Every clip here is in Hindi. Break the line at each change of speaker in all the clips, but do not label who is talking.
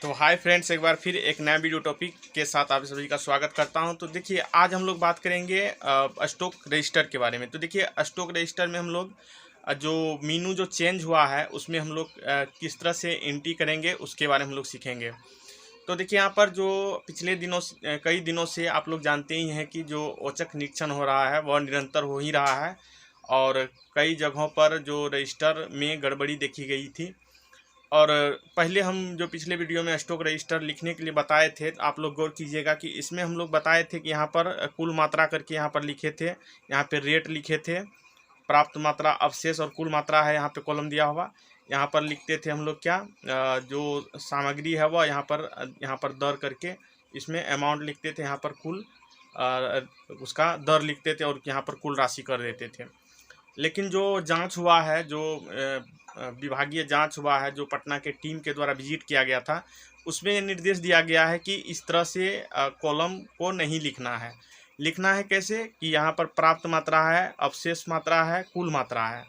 तो हाय फ्रेंड्स, एक बार फिर एक नया वीडियो टॉपिक के साथ आप सभी का स्वागत करता हूं। तो देखिए, आज हम लोग बात करेंगे स्टॉक रजिस्टर के बारे में। तो देखिए, स्टॉक रजिस्टर में हम लोग जो मीनू जो चेंज हुआ है उसमें हम लोग किस तरह से एंट्री करेंगे उसके बारे में हम लोग सीखेंगे। तो देखिए, यहाँ पर जो पिछले दिनों कई दिनों से आप लोग जानते ही हैं कि जो औचक निरीक्षण हो रहा है वह निरंतर हो ही रहा है और कई जगहों पर जो रजिस्टर में गड़बड़ी देखी गई थी। और पहले हम जो पिछले वीडियो में स्टॉक रजिस्टर लिखने के लिए बताए थे, तो आप लोग गौर कीजिएगा कि इसमें हम लोग बताए थे कि यहाँ पर कुल मात्रा करके यहाँ पर लिखे थे, यहाँ पे रेट लिखे थे, प्राप्त मात्रा, अवशेष और कुल मात्रा है यहाँ पे कॉलम दिया हुआ। यहाँ पर लिखते थे हम लोग क्या जो सामग्री है वह यहाँ पर दर करके इसमें अमाउंट लिखते थे, यहाँ पर कुल उसका दर लिखते थे और यहाँ पर कुल राशि कर देते थे। लेकिन जो जांच हुआ है, जो विभागीय जांच हुआ है, जो पटना के टीम के द्वारा विजिट किया गया था, उसमें ये निर्देश दिया गया है कि इस तरह से कॉलम को नहीं लिखना है। लिखना है कैसे कि यहाँ पर प्राप्त मात्रा है, अवशेष मात्रा है, कुल मात्रा है।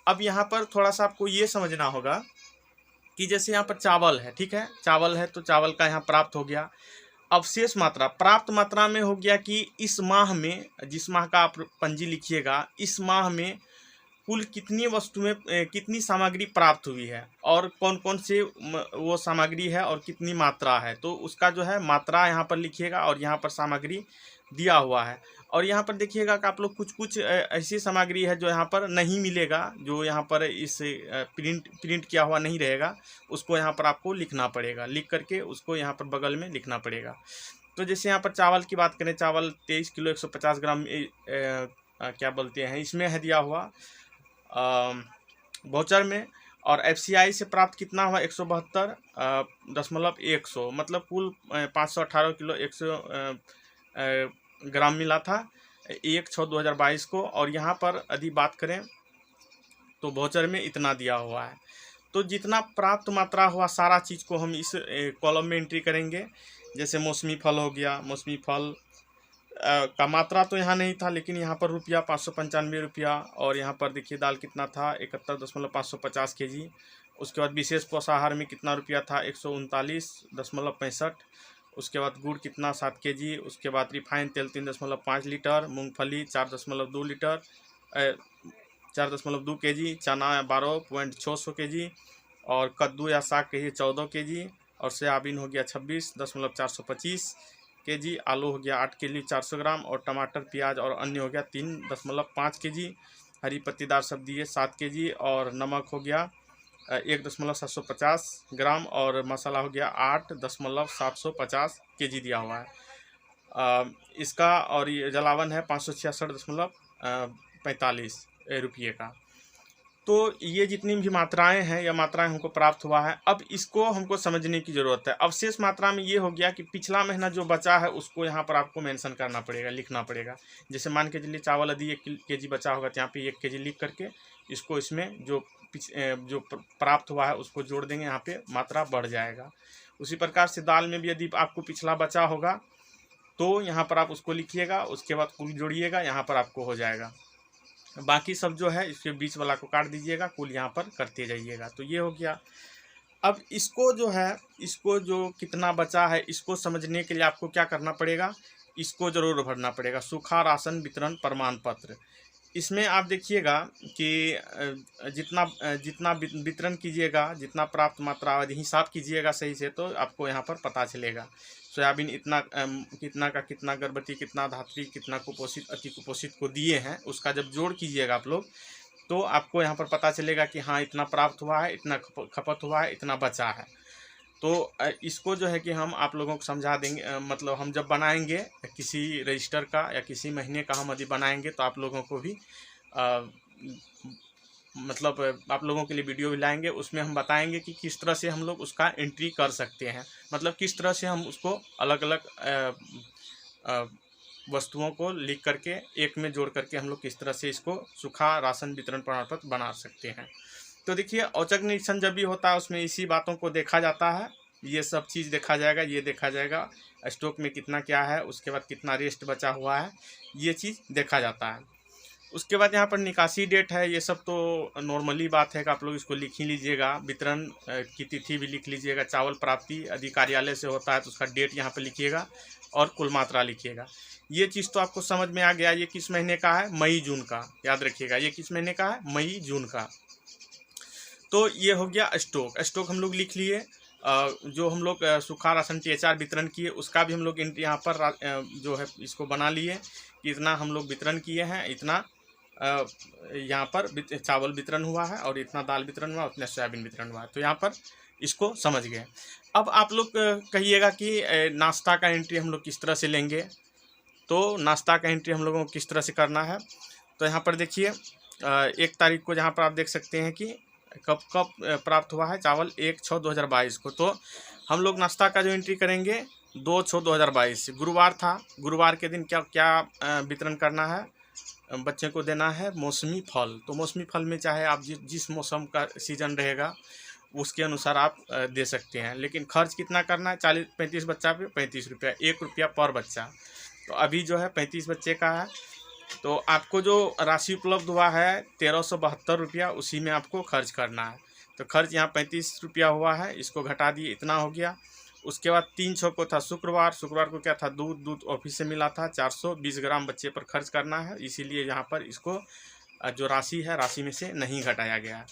अब यहाँ पर थोड़ा सा आपको ये समझना होगा कि जैसे यहाँ पर चावल है, ठीक है, चावल है तो चावल का यहाँ प्राप्त हो गया। अवशेष मात्रा, प्राप्त मात्रा में हो गया कि इस माह में, जिस माह का आप पंजी लिखिएगा, इस माह में कुल कितनी वस्तुएं, कितनी सामग्री प्राप्त हुई है और कौन कौन से वो सामग्री है और कितनी मात्रा है। तो उसका जो है मात्रा यहाँ पर लिखिएगा और यहाँ पर सामग्री दिया हुआ है। और यहाँ पर देखिएगा कि आप लोग कुछ कुछ ऐसी सामग्री है जो यहाँ पर नहीं मिलेगा, जो यहाँ पर इस प्रिंट किया हुआ नहीं रहेगा, उसको यहाँ पर आपको लिखना पड़ेगा। लिख करके उसको यहाँ पर बगल में लिखना पड़ेगा। तो जैसे यहाँ पर चावल की बात करें, चावल 23 किलो 150 ग्राम क्या बोलते हैं, इसमें है दिया हुआ वाउचर में। और एफसीआई से प्राप्त कितना हुआ, 172.100, मतलब कुल 518 किलो 100 ग्राम मिला था 1/6/2022 को। और यहाँ पर यदि बात करें तो वाउचर में इतना दिया हुआ है। तो जितना प्राप्त मात्रा हुआ सारा चीज़ को हम इस कॉलम में एंट्री करेंगे। जैसे मौसमी फल हो गया, मौसमी फल का मात्रा तो यहाँ नहीं था, लेकिन यहाँ पर रुपया 595 रुपया। और यहाँ पर देखिए दाल कितना था, 71.550 kg। उसके बाद विशेष पोषाहार में कितना रुपया था, 139.65। उसके बाद गुड़ कितना, 7 kg। उसके बाद रिफाइंड तेल 3.5 लीटर, मूंगफली 4.2 लीटर, 4.2 kg, चना 12.600 kg, और कद्दू या साग कहिए 14 kg, और सोयाबीन हो गया 26.425 kg, आलू हो गया 8 kg 400 ग्राम, और टमाटर, प्याज और अन्य हो गया 3.5 kg, हरी पत्तीदार सब्जी 7 kg, और नमक हो गया 1.750 ग्राम, और मसाला हो गया 8.750 kg दिया हुआ है इसका। और ये जलावन है 566.45 रुपये का। तो ये जितनी भी मात्राएं हैं, यह मात्राएं हमको प्राप्त हुआ है। अब इसको हमको समझने की ज़रूरत है। अवशेष मात्रा में ये हो गया कि पिछला महीना जो बचा है उसको यहाँ पर आपको मेंशन करना पड़ेगा, लिखना पड़ेगा। जैसे मान के चलिए चावल यदि 1 kg बचा होगा तो यहाँ पे 1 kg लिख करके इसको इसमें जो प्राप्त हुआ है उसको जोड़ देंगे, यहाँ पे मात्रा बढ़ जाएगा। उसी प्रकार से दाल में भी यदि आपको पिछला बचा होगा तो यहाँ पर आप उसको लिखिएगा, उसके बाद कुल जोड़िएगा, यहाँ पर आपको हो जाएगा। बाकी सब जो है इसके बीच वाला को काट दीजिएगा, कुल यहाँ पर करते जाइएगा। तो ये हो गया। अब इसको जो है, इसको जो कितना बचा है इसको समझने के लिए आपको क्या करना पड़ेगा, इसको ज़रूर भरना पड़ेगा, सूखा राशन वितरण प्रमाण पत्र। इसमें आप देखिएगा कि जितना वितरण कीजिएगा, जितना प्राप्त मात्रा यदि हिसाब कीजिएगा सही से, तो आपको यहाँ पर पता चलेगा। सोयाबीन इतना कितना का कितना गर्भवती, कितना धात्री, कितना कुपोषित, अति कुपोषित को दिए हैं, उसका जब जोड़ कीजिएगा आप लोग तो आपको यहाँ पर पता चलेगा कि हाँ इतना प्राप्त हुआ है, इतना खपत हुआ है, इतना बचा है। तो इसको जो है कि हम आप लोगों को समझा देंगे, मतलब हम जब बनाएंगे किसी रजिस्टर का या किसी महीने का हम यदि बनाएंगे तो आप लोगों को भी मतलब आप लोगों के लिए वीडियो भी लाएंगे, उसमें हम बताएंगे कि किस तरह से हम लोग उसका एंट्री कर सकते हैं, मतलब किस तरह से हम उसको अलग अलग वस्तुओं को लिख करके एक में जोड़ करके हम लोग किस तरह से इसको सूखा राशन वितरण प्रमाण पत्र बना सकते हैं। तो देखिए, औचक निरीक्षण जब भी होता है उसमें इसी बातों को देखा जाता है, ये सब चीज़ देखा जाएगा। ये देखा जाएगा स्टॉक में कितना क्या है, उसके बाद कितना रेस्ट बचा हुआ है, ये चीज़ देखा जाता है। उसके बाद यहाँ पर निकासी डेट है, ये सब तो नॉर्मली बात है कि आप लोग इसको लिख ही लीजिएगा। वितरण की तिथि भी लिख लीजिएगा। चावल प्राप्ति अधिकारियालय से होता है तो उसका डेट यहाँ पर लिखिएगा और कुल मात्रा लिखिएगा। ये चीज़ तो आपको समझ में आ गया। ये किस महीने का है? मई जून का, याद रखिएगा। ये किस महीने का है? मई जून का। तो ये हो गया स्टॉक। स्टॉक हम लोग लिख लिए। जो हम लोग सूखा राशन THR वितरण किए उसका भी हम लोग यहाँ पर जो है इसको बना लिए कि इतना हम लोग वितरण किए हैं, इतना यहाँ पर चावल वितरण हुआ है और इतना दाल वितरण हुआ, उतना सोयाबीन वितरण हुआ है। तो यहाँ पर इसको समझ गए। अब आप लोग कहिएगा कि नाश्ता का एंट्री हम लोग किस तरह से लेंगे। तो नाश्ता का एंट्री हम लोगों को किस तरह से करना है, तो यहाँ पर देखिए 1 तारीख को जहाँ पर आप देख सकते हैं कि कब प्राप्त हुआ है चावल, 1/6/2022 को। तो हम लोग नाश्ता का जो एंट्री करेंगे 2/6/2022 से गुरुवार था। गुरुवार के दिन क्या क्या वितरण करना है, बच्चे को देना है मौसमी फल। तो मौसमी फल में चाहे आप जिस मौसम का सीजन रहेगा उसके अनुसार आप दे सकते हैं। लेकिन खर्च कितना करना है, 40-35 बच्चा पे 35 रुपया, 1 रुपया पर बच्चा। तो अभी जो है 35 बच्चे का है, तो आपको जो राशि उपलब्ध हुआ है 1372 रुपया, उसी में आपको खर्च करना है। तो खर्च यहाँ 35 रुपया हुआ है, इसको घटा दिए, इतना हो गया। उसके बाद 3 को था शुक्रवार। शुक्रवार को क्या था? दूध ऑफिस से मिला था, 420 ग्राम बच्चे पर खर्च करना है, इसीलिए यहाँ पर इसको जो राशि है राशि में से नहीं घटाया गया है।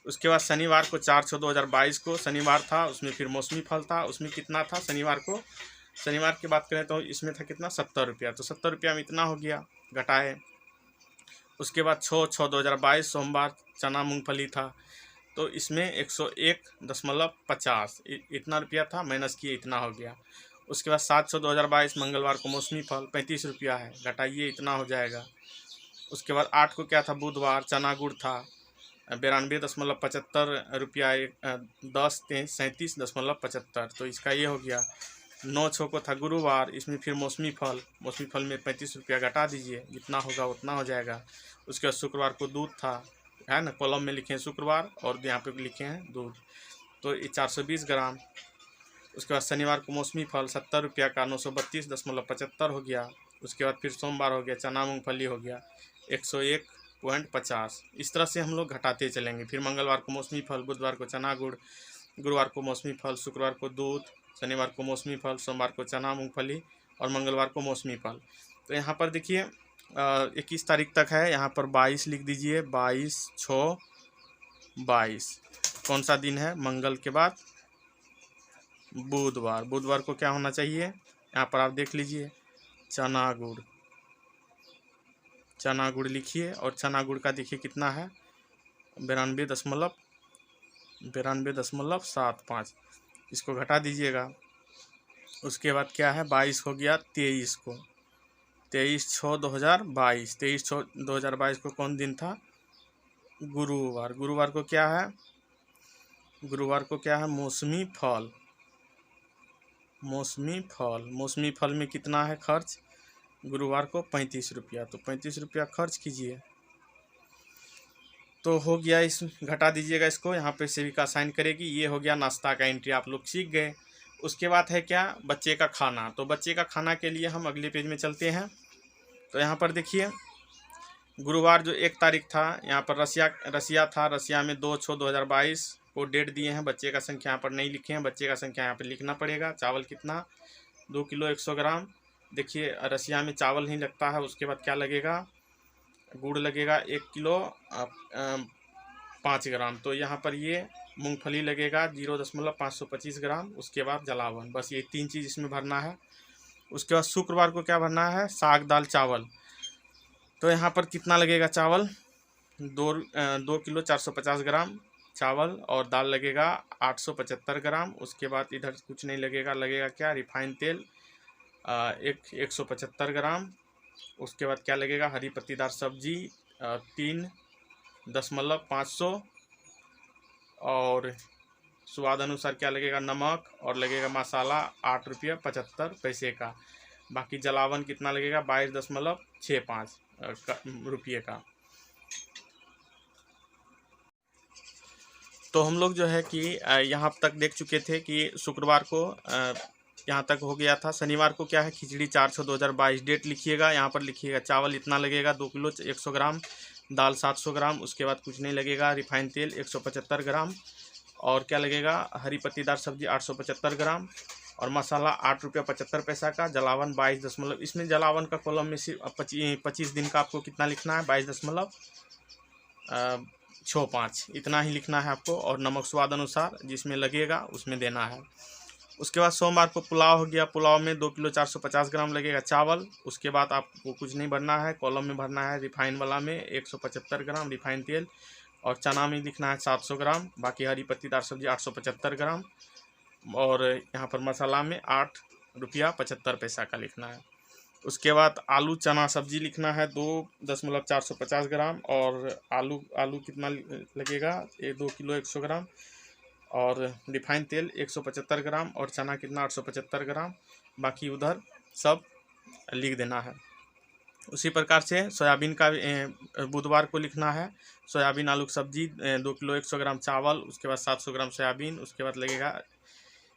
उसके बाद शनिवार को 4/6/2022 को शनिवार था, उसमें फिर मौसमी फल था, उसमें कितना था शनिवार को? शनिवार की बात करें तो इसमें था कितना? 70 रुपया। तो 70 रुपया में इतना हो गया, घटाए। उसके बाद 6/6/2022 सोमवार चना मूंगफली था, तो इसमें 101.50 इतना रुपया था, माइनस किए, इतना हो गया। उसके बाद 7/6/2022 मंगलवार को मौसमी फल 35 रुपया है, घटाइए, इतना हो जाएगा। उसके बाद 8 को क्या था? बुधवार चना गुड़ था, 92.75 रुपया, 37.75, तो इसका ये हो गया। 9/6 को था गुरुवार, इसमें फिर मौसमी फल में 35 रुपया घटा दीजिए, जितना होगा उतना हो जाएगा। उसके बाद शुक्रवार को दूध था, है ना, कॉलम में लिखे हैं शुक्रवार और यहाँ पे लिखे हैं दूध, तो ये 420 ग्राम। उसके बाद शनिवार को मौसमी फल 70 रुपया का 932.75 हो गया। उसके बाद फिर सोमवार हो गया चना मूंगफली हो गया 101.50। इस तरह से हम लोग घटाते चलेंगे। फिर मंगलवार को मौसमी फल, बुधवार को चना गुड़, गुरुवार को मौसमी फल, शुक्रवार को दूध, शनिवार को मौसमी फल, सोमवार को चना मूंगफली और मंगलवार को मौसमी फल। तो यहाँ पर देखिए 21 तारीख तक है, यहाँ पर 22 लिख दीजिए, 22/6/22। कौन सा दिन है? मंगल के बाद बुधवार। बुधवार को क्या होना चाहिए? यहाँ पर आप देख लीजिए, चना गुड़ लिखिए, और चना गुड़ का देखिए कितना है, 92.75, इसको घटा दीजिएगा। उसके बाद क्या है? 22 हो गया 23 को, 23/6/2022। 23/6/2022 को कौन दिन था? गुरुवार। गुरुवार को क्या है? मौसमी फल में कितना है खर्च? गुरुवार को 35 रुपया, तो 35 रुपया खर्च कीजिए, तो हो गया। इस घटा दीजिएगा इसको, यहाँ पे सेविका साइन करेगी। ये हो गया नाश्ता का एंट्री, आप लोग सीख गए। उसके बाद है क्या? बच्चे का खाना। तो बच्चे का खाना के लिए हम अगले पेज में चलते हैं। तो यहाँ पर देखिए गुरुवार जो 1 तारीख था, यहाँ पर रसिया था। रसिया में 2/6/2022 को डेट दिए हैं। बच्चे का संख्या यहाँ पर नहीं लिखे हैं, बच्चे का संख्या यहाँ पर लिखना पड़ेगा। चावल कितना? 2 किलो 100 ग्राम। देखिए रसिया में चावल नहीं लगता है। उसके बाद क्या लगेगा? गुड़ लगेगा 1 किलो 5 ग्राम। तो यहाँ पर ये मूंगफली लगेगा 0.525 ग्राम। उसके बाद जलावन, बस ये 3 चीज़ इसमें भरना है। उसके बाद शुक्रवार को क्या भरना है? साग दाल चावल। तो यहाँ पर कितना लगेगा चावल? 2 किलो 450 ग्राम चावल, और दाल लगेगा 875 ग्राम। उसके बाद इधर कुछ नहीं लगेगा, लगेगा क्या? रिफाइंड तेल 175 ग्राम। उसके बाद क्या लगेगा? हरी पत्तीदार सब्जी 3.500, और स्वाद अनुसार क्या लगेगा? नमक, और लगेगा मसाला 8 रुपया 75 पैसे का। बाकी जलावन कितना लगेगा? 22.65 रुपये का। तो हम लोग जो है कि यहाँ तक देख चुके थे कि शुक्रवार को यहाँ तक हो गया था। शनिवार को क्या है, खिचड़ी 4/6/2022 डेट लिखिएगा, यहाँ पर लिखिएगा चावल इतना लगेगा 2 किलो 100 ग्राम, दाल 700 ग्राम, उसके बाद कुछ नहीं लगेगा, रिफाइन तेल 175 ग्राम, और क्या लगेगा, हरी पत्तीदार सब्जी 875 ग्राम, और मसाला 8 रुपया 75 पैसा का, जलावन 22 इसमें जलावन का कॉलम में सिर्फ 25 दिन का आपको कितना लिखना है, 22.65 इतना ही लिखना है आपको, और नमक स्वाद अनुसार जिसमें लगेगा उसमें देना है। उसके बाद सोमवार को पुलाव हो गया, पुलाव में 2 किलो 450 ग्राम लगेगा चावल। उसके बाद आपको कुछ नहीं भरना है, कॉलम में भरना है रिफाइन वाला में 175 ग्राम रिफाइन तेल, और चना में लिखना है 700 ग्राम, बाकी हरी पत्तीदार सब्जी 875 ग्राम, और यहाँ पर मसाला में 8 रुपया 75 पैसा का लिखना है। उसके बाद आलू चना सब्जी लिखना है 2.450 ग्राम, और आलू कितना लगेगा, 2 किलो 100 ग्राम, और रिफाइन तेल 175 ग्राम, और चना कितना 875 ग्राम, बाकी उधर सब लिख देना है। उसी प्रकार से सोयाबीन का बुधवार को लिखना है, सोयाबीन आलू की सब्जी 2 किलो 100 ग्राम चावल, उसके बाद 700 ग्राम सोयाबीन, उसके बाद लगेगा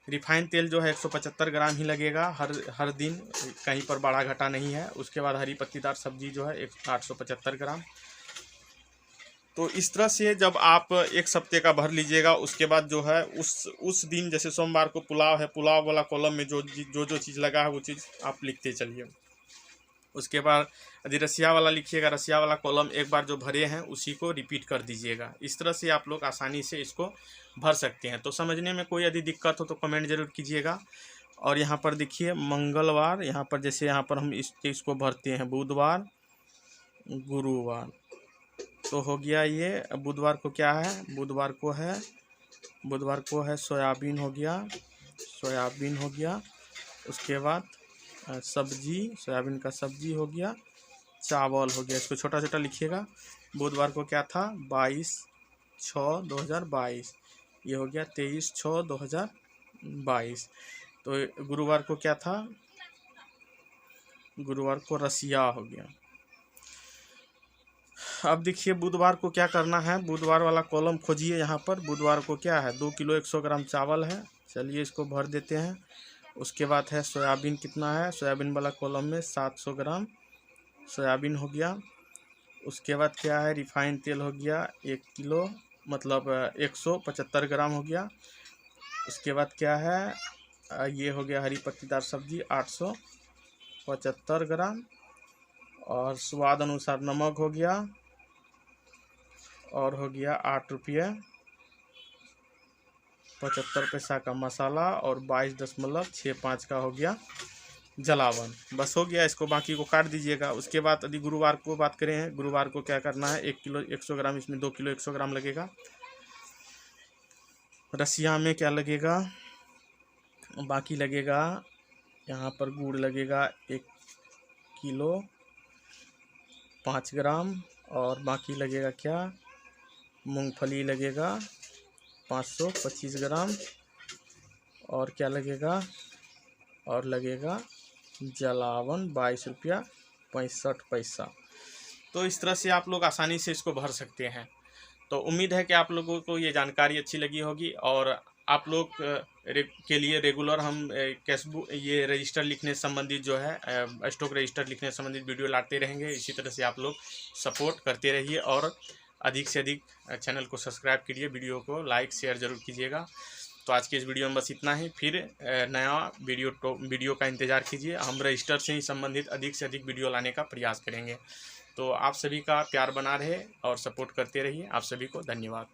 रिफाइन तेल जो है 175 ग्राम ही लगेगा हर दिन, कहीं पर बढ़ा घटा नहीं है। उसके बाद हरी पत्तीदार सब्जी जो है 875 ग्राम। तो इस तरह से जब आप एक सप्ते का भर लीजिएगा, उसके बाद जो है उस दिन, जैसे सोमवार को पुलाव है, पुलाव वाला कॉलम में जो चीज़ लगा है वो चीज़ आप लिखते चलिए। उसके बाद यदि रसिया वाला लिखिएगा, रसिया वाला कॉलम एक बार जो भरे हैं उसी को रिपीट कर दीजिएगा। इस तरह से आप लोग आसानी से इसको भर सकते हैं। तो समझने में कोई यदि दिक्कत हो तो कमेंट जरूर कीजिएगा। और यहाँ पर देखिए मंगलवार, यहाँ पर जैसे यहाँ पर हम इसको भरते हैं बुधवार गुरुवार, तो हो गया ये। बुधवार को क्या है, बुधवार को है सोयाबीन हो गया, उसके बाद सब्जी, सोयाबीन का सब्जी हो गया, चावल हो गया। इसको छोटा छोटा लिखिएगा। बुधवार को क्या था, 22/6/2022, ये हो गया 23/6/2022। तो गुरुवार को क्या था, गुरुवार को रसिया हो गया। अब देखिए बुधवार को क्या करना है, बुधवार वाला कॉलम खोजिए। यहाँ पर बुधवार को क्या है, 2 किलो 100 ग्राम चावल है, चलिए इसको भर देते हैं। उसके बाद है सोयाबीन कितना है, सोयाबीन वाला कॉलम में 700 ग्राम सोयाबीन हो गया। उसके बाद क्या है, रिफाइन तेल हो गया 1 किलो, मतलब 175 ग्राम हो गया। उसके बाद क्या है, ये हो गया हरी पत्तीदार सब्जी 875 ग्राम, और स्वाद अनुसार नमक हो गया, और हो गया 8 रुपये 75 पैसा का मसाला, और 22.65 का हो गया जलावन। बस हो गया, इसको बाकी को काट दीजिएगा। उसके बाद यदि गुरुवार को बात करें, गुरुवार को क्या करना है, 1 किलो 100 ग्राम, इसमें 2 किलो 100 ग्राम लगेगा। रसिया में क्या लगेगा, बाकी लगेगा यहाँ पर गुड़ लगेगा 1 किलो 5 ग्राम, और बाकी लगेगा क्या, मूंगफली लगेगा 525 ग्राम, और क्या लगेगा, और लगेगा जलावन 22 रुपया 65 पैसा। तो इस तरह से आप लोग आसानी से इसको भर सकते हैं। तो उम्मीद है कि आप लोगों को ये जानकारी अच्छी लगी होगी, और आप लोग के लिए रेगुलर हम कैशबुक ये रजिस्टर लिखने संबंधित जो है स्टॉक रजिस्टर लिखने संबंधित वीडियो लाते रहेंगे। इसी तरह से आप लोग सपोर्ट करते रहिए, और अधिक से अधिक चैनल को सब्सक्राइब कीजिए, वीडियो को लाइक शेयर ज़रूर कीजिएगा। तो आज के इस वीडियो में बस इतना ही, फिर नया वीडियो का इंतज़ार कीजिए। हम रजिस्टर से ही संबंधित अधिक से अधिक वीडियो लाने का प्रयास करेंगे। तो आप सभी का प्यार बना रहे और सपोर्ट करते रहिए। आप सभी को धन्यवाद।